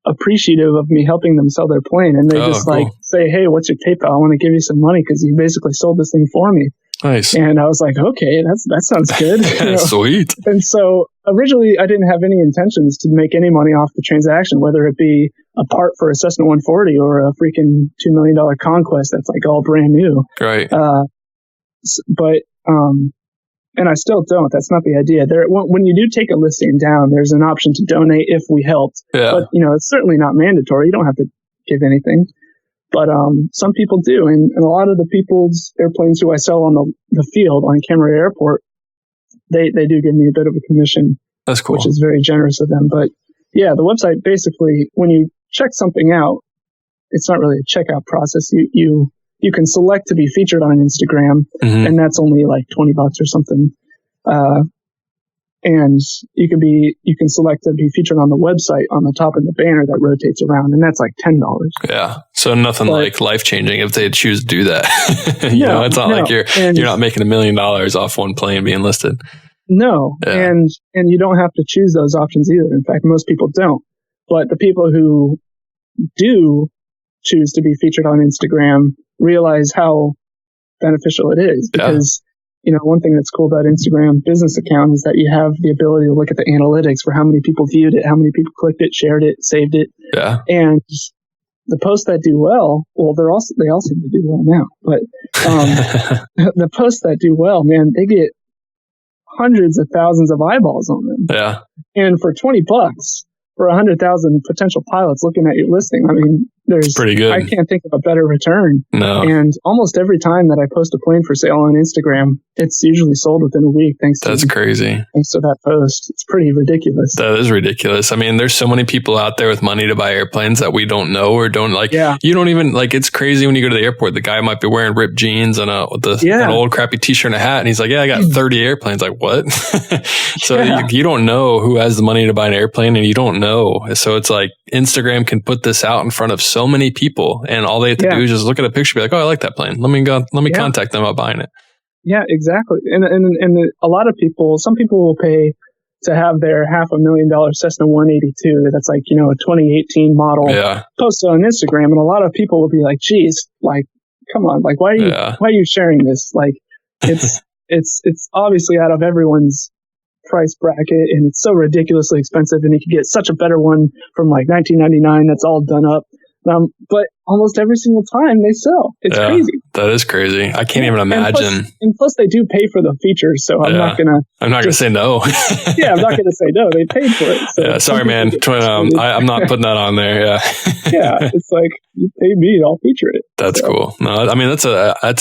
appreciative of me helping them sell their plane. And they say, hey, what's your PayPal? I want to give you some money because you basically sold this thing for me. Nice. And I was like, okay, that sounds good. Sweet. And so originally I didn't have any intentions to make any money off the transaction, whether it be a part for a Cessna 140 or a freaking $2 million Conquest that's like all brand new. Right. And I still don't. That's not the idea. When you do take a listing down, there's an option to donate if we helped. Yeah. But, it's certainly not mandatory. You don't have to give anything. But some people do. And a lot of the people's airplanes who I sell on the field on Camarillo Airport, they do give me a bit of a commission. That's cool. Which is very generous of them. But yeah, the website basically, when you check something out, it's not really a checkout process. You can select to be featured on Instagram, and that's only like $20 or something. And you can select to be featured on the website on the top of the banner that rotates around, and that's like $10. Yeah. So nothing like life changing if they choose to do that. It's not like you're not making $1 million off one plane being listed. No. Yeah. And you don't have to choose those options either. In fact, most people don't. But the people who do choose to be featured on Instagram realize how beneficial it is because, one thing that's cool about Instagram business account is that you have the ability to look at the analytics for how many people viewed it, how many people clicked it, shared it, saved it. Yeah. And the posts that do well, they all seem to do well now, but, the posts that do well, man, they get hundreds of thousands of eyeballs on them. Yeah. And for $20, for 100,000 potential pilots looking at your listing, I mean, it's pretty good. I can't think of a better return. No. And almost every time that I post a plane for sale on Instagram, it's usually sold within a week. That's crazy. Thanks to that post. It's pretty ridiculous. That is ridiculous. I mean, there's so many people out there with money to buy airplanes that we don't know or don't like. Yeah. You don't even like. It's crazy when you go to the airport. The guy might be wearing ripped jeans and an old crappy t-shirt and a hat, and he's like, "Yeah, I got 30 airplanes." Like, what? So you don't know who has the money to buy an airplane, and you don't know. So it's like Instagram can put this out in front of so many people, and all they have to do is just look at a picture, be like, "Oh, I like that plane. Let me contact them about buying it." Yeah, exactly. And a lot of people, some people will pay to have their $500,000 Cessna 182. That's like, a 2018 model posted on Instagram. And a lot of people will be like, geez, like, come on, like, why are you sharing this? Like, it's obviously out of everyone's price bracket, and it's so ridiculously expensive, and you can get such a better one from like 1999 that's all done up. But almost every single time they sell. It's crazy. That is crazy. I can't even imagine. And plus they do pay for the features, so I'm not gonna say no. I'm not gonna say no. They paid for it. So sorry, man. I'm not putting that on there. Yeah. It's like, you pay me, I'll feature it. That's cool. No, I mean that's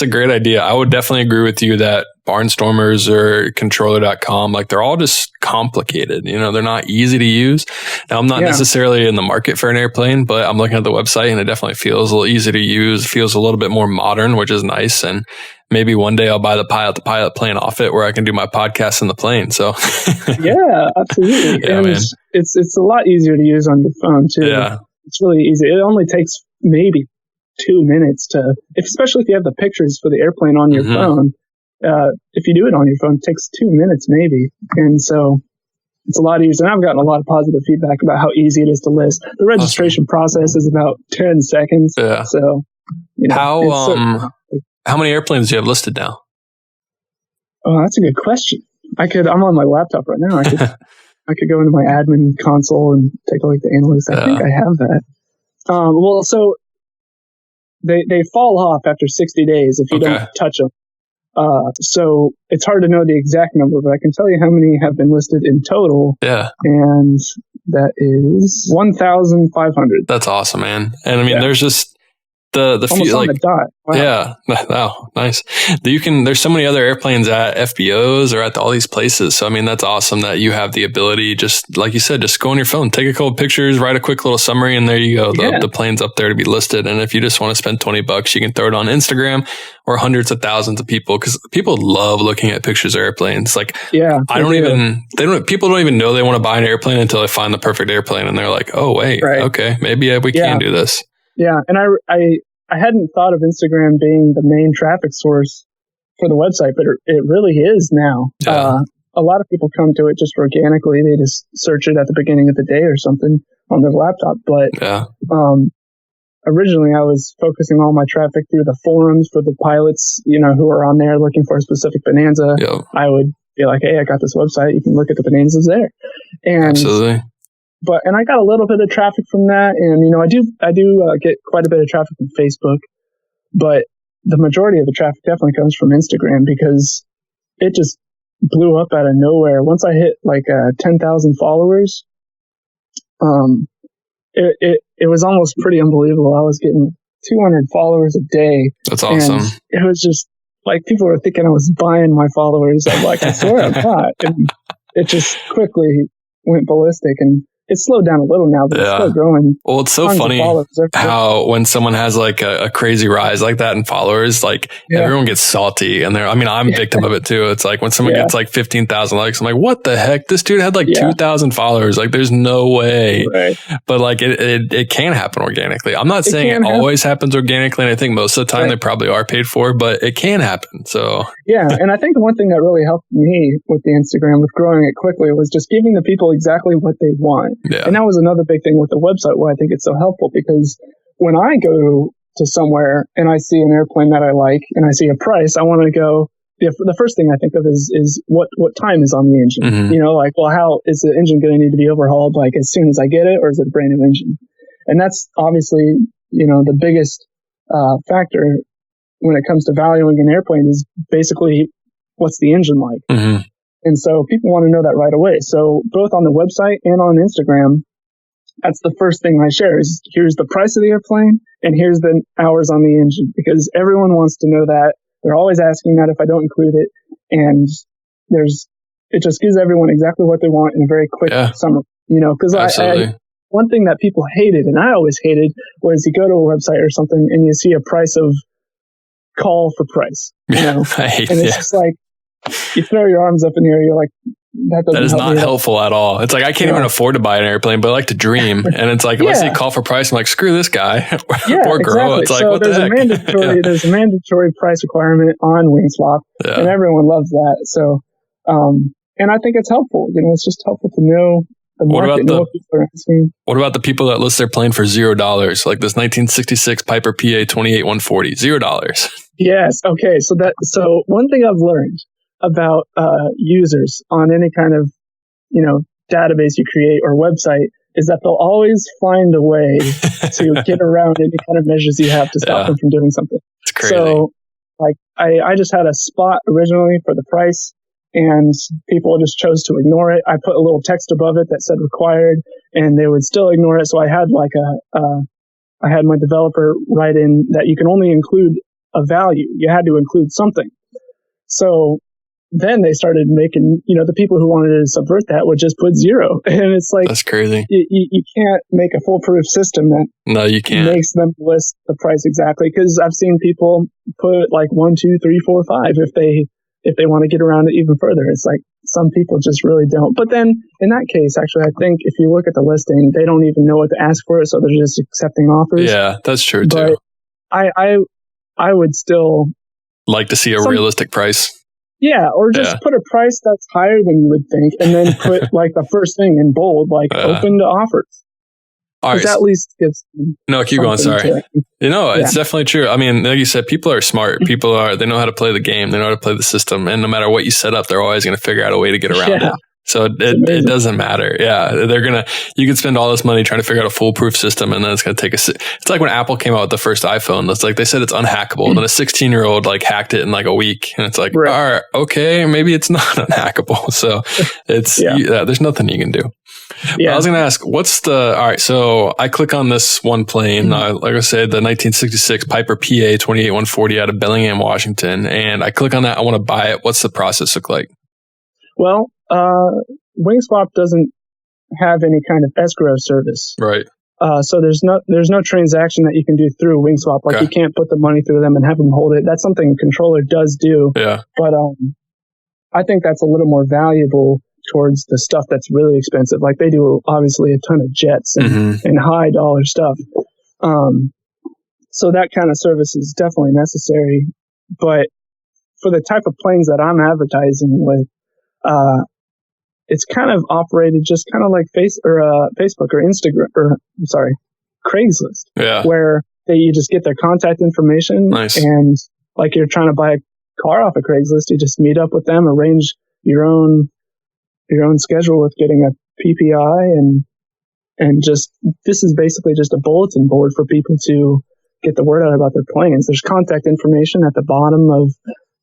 a great idea. I would definitely agree with you that Barnstormers or controller.com, like they're all just complicated. They're not easy to use. Now, I'm not necessarily in the market for an airplane, but I'm looking at the website and it definitely feels a little easy to use, feels a little bit more modern, which is nice. And maybe one day I'll buy the pilot plane off it where I can do my podcast in the plane. So yeah, absolutely. Yeah, and man. It's a lot easier to use on your phone too. Yeah. It's really easy. It only takes maybe 2 minutes especially if you have the pictures for the airplane on your phone. If you do it on your phone, it takes 2 minutes maybe. And so it's a lot easier. And I've gotten a lot of positive feedback about how easy it is to list. The registration process is about 10 seconds. Yeah. So, how many airplanes do you have listed now? Oh, that's a good question. I'm on my laptop right now. I could go into my admin console and take a look at the analytics. I think I have that. Well, so they fall off after 60 days if you don't touch them. So it's hard to know the exact number, but I can tell you how many have been listed in total. Yeah. And that is 1,500. That's awesome, man. And I mean, there's just the few, on the dot. Wow. Yeah. Wow. Nice. There's so many other airplanes at FBOs or at all these places. So, I mean, that's awesome that you have the ability, just like you said, just go on your phone, take a couple pictures, write a quick little summary, and there you go. The plane's up there to be listed. And if you just want to spend $20, you can throw it on Instagram or hundreds of thousands of people, because people love looking at pictures of airplanes. Like, people don't even know they want to buy an airplane until they find the perfect airplane. And they're like, oh, wait, okay, maybe we can do this. Yeah. And I hadn't thought of Instagram being the main traffic source for the website, but it really is now. Yeah. A lot of people come to it just organically. They just search it at the beginning of the day or something on their laptop. But originally I was focusing all my traffic through the forums for the pilots, who are on there looking for a specific bonanza. Yep. I would be like, hey, I got this website. You can look at the bonanzas there. And absolutely. And I got a little bit of traffic from that, and I do get quite a bit of traffic from Facebook, but the majority of the traffic definitely comes from Instagram, because it just blew up out of nowhere. Once I hit like 10,000 followers, it was almost pretty unbelievable. I was getting 200 followers a day. That's awesome. And it was just like people were thinking I was buying my followers. I'm like, I swear I'm not. And it just quickly went ballistic, and it's slowed down a little now, but it's still growing. Well, it's so funny how when someone has like a crazy rise like that in followers, like everyone gets salty, and I'm a victim of it too. It's like when someone gets like 15,000 likes, I'm like, what the heck? This dude had like 2,000 followers. Like, there's no way. Right. But like it can happen organically. I'm not saying it always happens organically, and I think most of the time they probably are paid for, but it can happen. So yeah, and I think the one thing that really helped me with the Instagram, with growing it quickly, was just giving the people exactly what they want. Yeah. And that was another big thing with the website, why I think it's so helpful, because when I go to somewhere and I see an airplane that I like and I see a price, I want to go, the first thing I think of is what time is on the engine. Mm-hmm. Well, how is the engine going to need to be overhauled, like as soon as I get it, or is it a brand new engine? And that's obviously, the biggest factor when it comes to valuing an airplane, is basically what's the engine like. Mm-hmm. And so people want to know that right away. So both on the website and on Instagram, that's the first thing I share is, here's the price of the airplane and here's the hours on the engine, because everyone wants to know that. They're always asking that if I don't include it. And it just gives everyone exactly what they want in a very quick summary, because one thing that people hated, and I always hated, was you go to a website or something and you see a price of call for price, and it's just like, you throw your arms up in the air, you're like, that is not helpful at all. It's like, I can't even afford to buy an airplane, but I like to dream. And it's like, if I see a call for price, I'm like, screw this guy or girl. Exactly. It's like, so what the heck? There's a mandatory price requirement on WingSwap, and everyone loves that. So, and I think it's helpful. It's just helpful to know the market and what people are asking. What about the people that list their plane for $0? Like this 1966 Piper PA 28140, $0. Yes. Okay. So one thing I've learned about users on any kind of database you create or website is that they'll always find a way to get around any kind of measures you have to stop them from doing something. It's crazy. So like I just had a spot originally for the price, and people just chose to ignore it. I put a little text above it that said required, and they would still ignore it. So I had I had my developer write in that you can only include a value. You had to include something. So then they started making, the people who wanted to subvert that would just put 0. And it's like, that's crazy. You can't make a foolproof system that no, you can't. Makes them list the price exactly. Because I've seen people put like 1, 2, 3, 4, 5 if they want to get around it even further. It's like some people just really don't. But then in that case, actually, I think if you look at the listing, they don't even know what to ask for it, so they're just accepting offers. Yeah, that's true but too. I would still like to see a realistic price. Yeah, or just put a price that's higher than you would think, and then put like the first thing in bold, like open to offers. All right. At least gives no, keep going. Sorry. It's definitely true. I mean, like you said, people are smart. They know how to play the game. They know how to play the system. And no matter what you set up, they're always going to figure out a way to get around it. So it doesn't matter. Yeah. You could spend all this money trying to figure out a foolproof system, and then it's going to take it's like when Apple came out with the first iPhone. It's like they said it's unhackable. Then a 16-year-old like hacked it in like a week. And it's like, all right, okay, maybe it's not unhackable. So there's nothing you can do. Yeah. I was going to ask, all right, so I click on this one plane, like I said, the 1966 Piper PA 28140 out of Bellingham, Washington. And I click on that. I want to buy it. What's the process look like? Well, Wingswap doesn't have any kind of escrow service. Right. So there's no transaction that you can do through Wingswap. Like you can't put the money through them and have them hold it. That's something a controller does do. Yeah. But I think that's a little more valuable towards the stuff that's really expensive. Like they do obviously a ton of jets and high dollar stuff. So that kind of service is definitely necessary. But for the type of planes that I'm advertising with, it's kind of operated just kind of like Facebook or Instagram, Craigslist, where you just get their contact information. Nice. And like you're trying to buy a car off of Craigslist, you just meet up with them, arrange your own schedule with getting a PPI, and just this is basically just a bulletin board for people to get the word out about their planes. There's contact information at the bottom of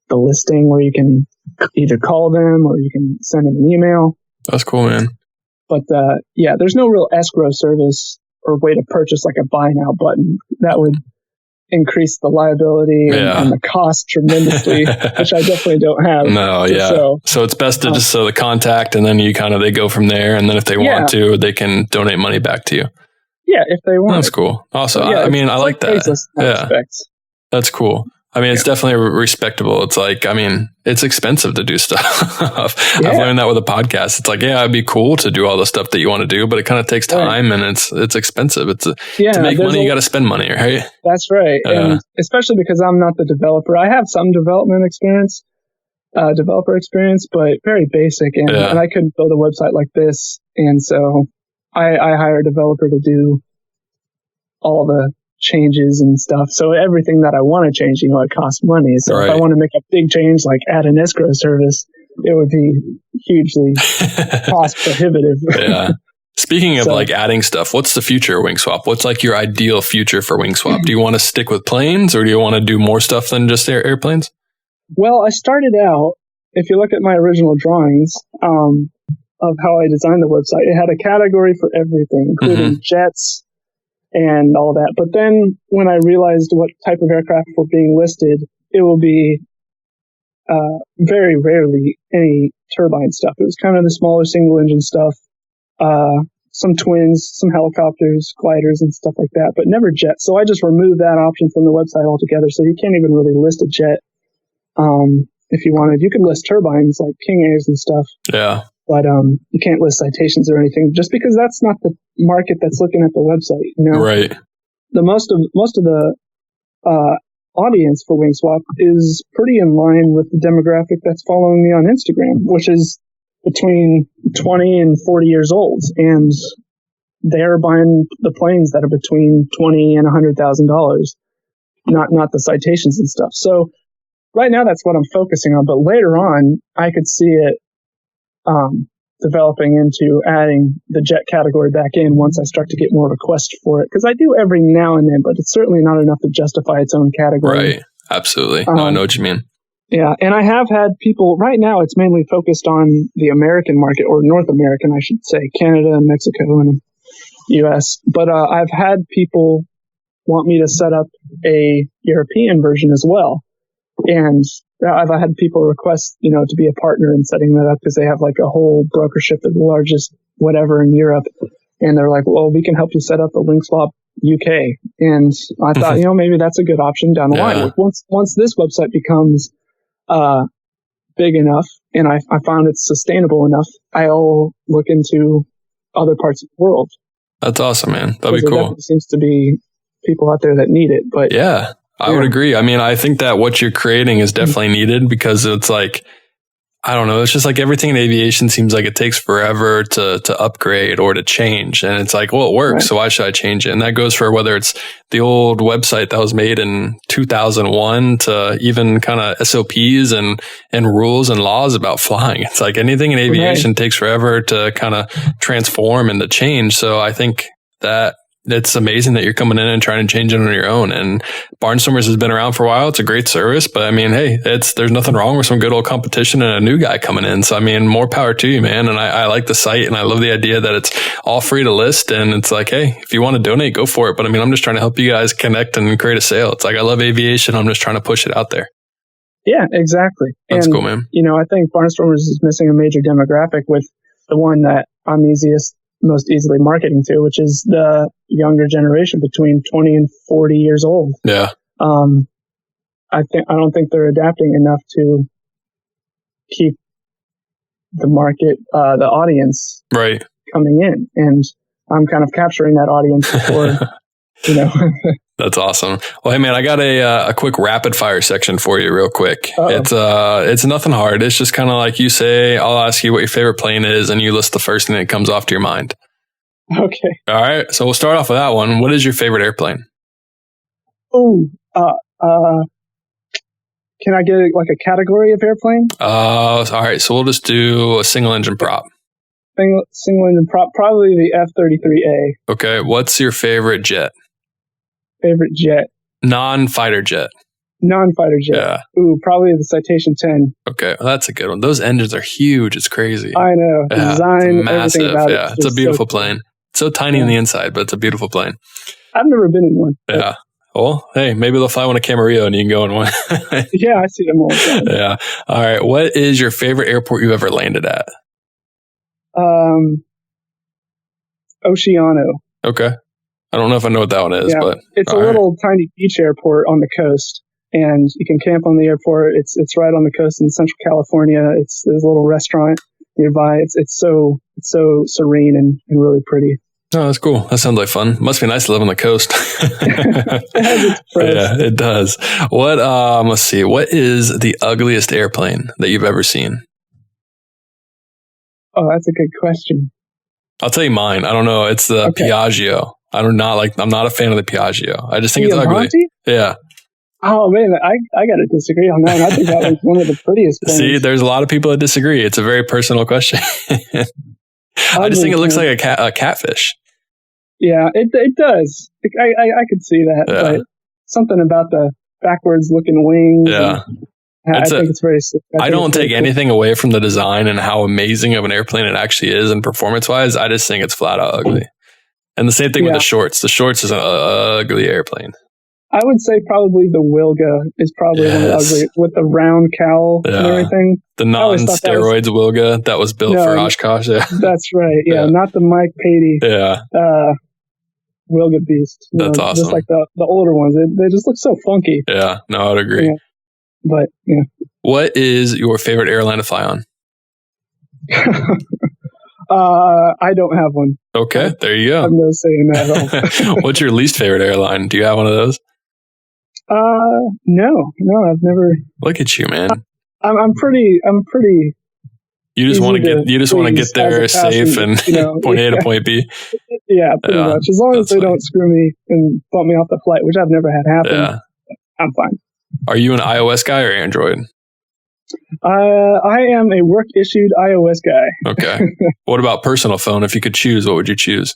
the listing where you can either call them or you can send them an email. That's cool, man. But there's no real escrow service or way to purchase like a buy now button. That would increase the liability and the cost tremendously, which I definitely don't have. No, so it's best to just the contact, and then they go from there. And then if they want to, they can donate money back to you. Yeah, if they want. That's cool. Also, I mean, I like that. That's cool. I mean, it's definitely respectable. It's like, I mean, it's expensive to do stuff. I've learned that with a podcast. It's like, it'd be cool to do all the stuff that you want to do, but it kind of takes time and it's expensive. To make money, you got to spend money, right? That's right. And especially because I'm not the developer. I have some developer experience, but very basic. And I couldn't build a website like this. And so I hired a developer to do all the changes and stuff. So everything that I want to change, it costs money. So if I want to make a big change, like add an escrow service, it would be hugely cost prohibitive. Speaking of adding stuff, what's the future of Wingswap? What's like your ideal future for Wingswap? Do you want to stick with planes, or do you want to do more stuff than just airplanes? Well, I started out, if you look at my original drawings of how I designed the website, it had a category for everything, including jets, and all that. But then when I realized what type of aircraft were being listed, it will be very rarely any turbine stuff. It was kind of the smaller single engine stuff, some twins, some helicopters, gliders, and stuff like that, but never jets. So I just removed that option from the website altogether. So you can't even really list a jet. If you wanted, you can list turbines like King Airs and stuff. Yeah. But you can't list citations or anything, just because that's not the market that's looking at the website. Right. The most of the audience for Wingswap is pretty in line with the demographic that's following me on Instagram, which is between 20 and 40 years old, and they're buying the planes that are between $20,000 and $100,000, not the citations and stuff. So right now, that's what I'm focusing on. But later on, I could see it developing into adding the jet category back in once I start to get more requests for it. Because I do every now and then, but it's certainly not enough to justify its own category. Right. Absolutely. No, I know what you mean. Yeah. And I have had people, right now it's mainly focused on the American market, or North American, I should say, Canada and Mexico and US. But I've had people want me to set up a European version as well. And I've had people request, to be a partner in setting that up because they have like a whole brokership that's the largest whatever in Europe. And they're like, well, we can help you set up a LinkSwap UK. And I thought, maybe that's a good option down the line. Like once this website becomes big enough and I found it's sustainable enough, I'll look into other parts of the world. That's awesome, man. That'd be cool. There seems to be people out there that need it. But yeah, I would agree. I mean, I think that what you're creating is definitely needed because it's like, I don't know. It's just like everything in aviation seems like it takes forever to upgrade or to change. And it's like, well, it works. Right. So why should I change it? And that goes for whether it's the old website that was made in 2001 to even kind of SOPs and rules and laws about flying. It's like anything in aviation takes forever to kind of transform and to change. So I think that it's amazing that you're coming in and trying to change it on your own. And Barnstormers has been around for a while. It's a great service, but I mean, hey, there's nothing wrong with some good old competition and a new guy coming in. So I mean, more power to you, man. And I like the site and I love the idea that it's all free to list. And it's like, hey, if you want to donate, go for it. But I mean, I'm just trying to help you guys connect and create a sale. It's like, I love aviation. I'm just trying to push it out there. Yeah, exactly. That's cool, man. I think Barnstormers is missing a major demographic with the one that I'm most easily marketing to, which is the younger generation between 20 and 40 years old. Yeah. I don't think they're adapting enough to keep the market, the audience coming in. And I'm kind of capturing that audience before, That's awesome. Well, hey man, I got a quick rapid fire section for you real quick. It's nothing hard. It's just kind of like you say, I'll ask you what your favorite plane is and you list the first thing that comes off to your mind. Okay. All right. So we'll start off with that one. What is your favorite airplane? Oh, can I get like a category of airplane? All right. So we'll just do a single engine prop. Single engine prop, probably the F-33A. Okay. What's your favorite jet? Favorite jet? Non-fighter jet. Non-fighter jet. Yeah. Ooh, probably the Citation 10. Okay. Well, that's a good one. Those engines are huge. It's crazy. I know. Yeah, design, massive. everything about it. It's a beautiful plane. It's so tiny on the inside, but it's a beautiful plane. I've never been in one. Yeah. Well, hey, maybe they'll fly one at Camarillo and you can go in one. Yeah, I see them all the time. Yeah. All right. What is your favorite airport you've ever landed at? Oceano. Okay. I don't know if I know what that one is, but it's a little tiny beach airport on the coast, and you can camp on the airport. It's right on the coast in Central California. There's a little restaurant nearby. It's so serene and really pretty. Oh, that's cool. That sounds like fun. Must be nice to live on the coast. It has its pros. Yeah, it does. What? Let's see. What is the ugliest airplane that you've ever seen? Oh, that's a good question. I'll tell you mine. I don't know. It's the Piaggio. I'm not a fan of the Piaggio. I just think it's ugly. Yeah. Oh man, I got to disagree on that. I think that was one of the prettiest planes. See, there's a lot of people that disagree. It's a very personal question. I just think it looks like a catfish. Yeah, it does. I could see that, but something about the backwards looking wings. Yeah. I think it's very sick. I don't take anything away from the design and how amazing of an airplane it actually is and performance wise. I just think it's flat out ugly. And the same thing with the shorts. The shorts is an ugly airplane. I would say probably the Wilga is probably one of the ugly with the round cowl and everything. The non-steroids Wilga that was built for Oshkosh. Yeah. That's right. Yeah, not the Mike Patey. Yeah. Wilga beast. That's awesome. Just like the older ones. They just look so funky. Yeah. No, I would agree. Yeah. But yeah. What is your favorite airline to fly on? I don't have one. Okay, there you go. I have no say in that at all. What's your least favorite airline? Do you have one of those? No, I've never. Look at you, man. I'm pretty. You just want to get there safe and point A to point B. Yeah, pretty much. As long as they don't screw me and bump me off the flight, which I've never had happen, I'm fine. Are you an iOS guy or Android? I am a work-issued iOS guy. Okay. What about personal phone? If you could choose, what would you choose?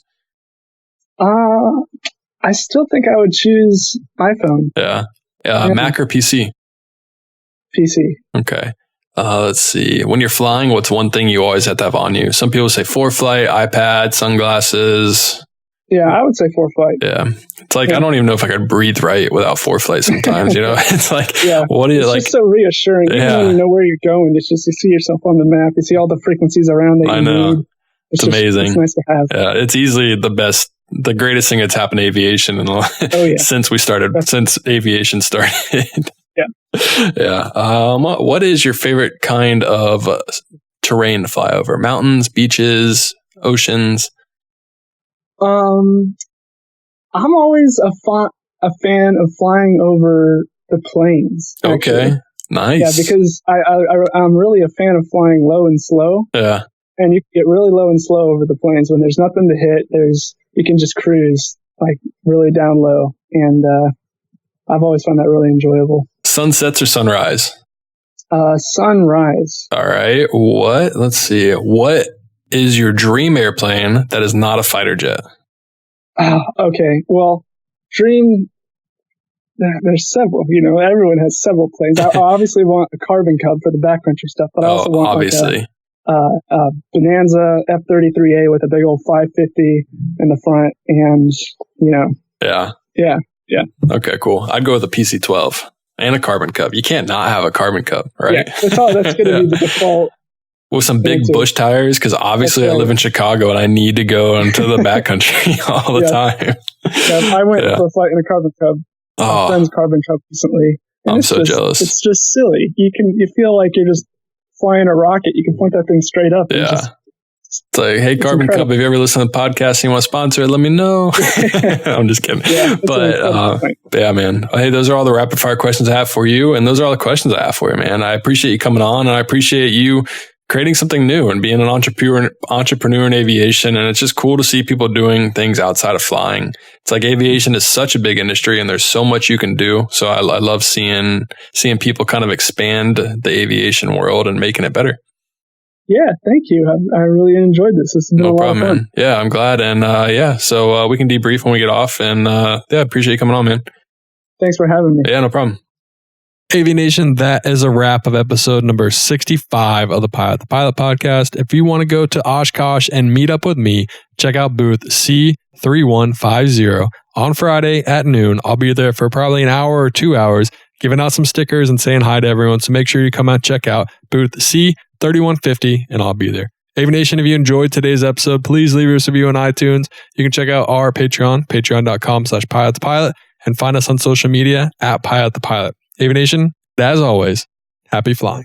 I still think I would choose iPhone. Yeah. Mac or PC? PC. Okay. Let's see. When you're flying, what's one thing you always have to have on you? Some people say ForeFlight, iPad, sunglasses. Yeah, I would say ForeFlight. Yeah. It's like, I don't even know if I could breathe right without ForeFlight sometimes, It's like, what do you it's like? It's just so reassuring. Even when you know where you're going, it's just you see yourself on the map. You see all the frequencies around that you need. It's amazing. It's nice to have. Yeah, it's easily the greatest thing that's happened to aviation since aviation started. Yeah. What is your favorite kind of terrain to fly over? Mountains, beaches, oceans? I'm always a fan of flying over the plains. Actually. Okay, nice. Yeah, because I'm really a fan of flying low and slow. Yeah. And you can get really low and slow over the plains when there's nothing to hit. You can just cruise like really down low, and I've always found that really enjoyable. Sunsets or sunrise? Sunrise. All right. Let's see. What is your dream airplane that is not a fighter jet? Okay. Well, there's several. Everyone has several planes. I obviously want a Carbon Cub for the backcountry stuff, but I also want obviously. Bonanza F-33A with a big old 550 in the front, and Yeah. Okay, cool. I'd go with a PC-12 and a Carbon Cub. You can't not have a Carbon Cub, right? Yeah, that's going to be the default. With some big bush tires, because obviously I live in Chicago and I need to go into the backcountry all the time. Yeah, I went for a flight in a Carbon Cub. My friend's Carbon Cub recently. I'm so jealous. It's just silly. You feel like you're just flying a rocket. You can point that thing straight up. It's like, hey, Carbon Cub, if you ever listen to the podcast and you want to sponsor it, let me know. I'm just kidding. Yeah, man. Hey, those are all the rapid fire questions I have for you. And those are all the questions I have for you, man. I appreciate you coming on, and I appreciate you creating something new and being an entrepreneur in aviation. And it's just cool to see people doing things outside of flying. It's like aviation is such a big industry and there's so much you can do. So I love seeing people kind of expand the aviation world and making it better. Yeah, thank you. I really enjoyed this. This has been a lot of fun. Man. Yeah, I'm glad. And so we can debrief when we get off. And appreciate you coming on, man. Thanks for having me. Yeah, no problem. Aviation, that is a wrap of episode number 65 of the Pilot podcast. If you want to go to Oshkosh and meet up with me, check out booth C3150 on Friday at noon. I'll be there for probably an hour or 2 hours, giving out some stickers and saying hi to everyone. So make sure you come out and check out booth C3150, and I'll be there. Avination, if you enjoyed today's episode, please leave us a review on iTunes. You can check out our Patreon, patreon.com/pilotthepilot, and find us on social media at Pilot the Pilot. Avination, as always, happy flying.